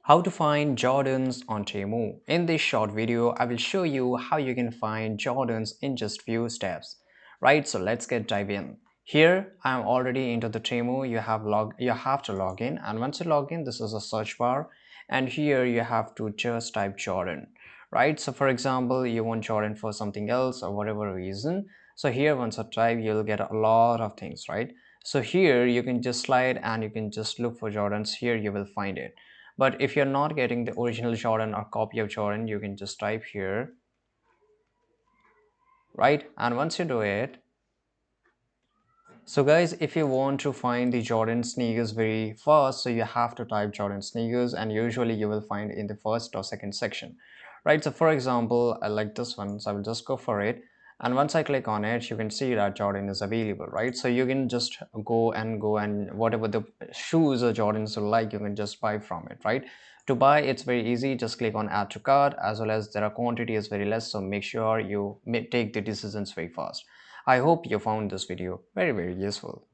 How to find Jordans on Temu. In this short video, I will show you how you can find Jordans in just few steps. Right, so let's get dive in. Here, I am already into the Temu. You have to log in, and once you log in, this is a search bar, and here you have to just type Jordan. Right, so for example, you want Jordan for something else or whatever reason. So here, once you type, you'll get a lot of things, right? So here you can just slide and you can just look for Jordans. Here you will find it. But if you're not getting the original Jordan or copy of Jordan, you can just type here, right? And once you do it, so guys, if you want to find the Jordan sneakers very fast, so you have to type Jordan sneakers, and usually you will find in the first or second section, right? So for example, I like this one, so I will just go for it. And once I click on it, you can see that Jordan is available, right? So you can just go and whatever the shoes or Jordans you like, you can just buy from it, right? To buy, it's very easy. Just click on add to cart, as well as there are quantity is very less. So make sure you take the decisions very fast. I hope you found this video very useful.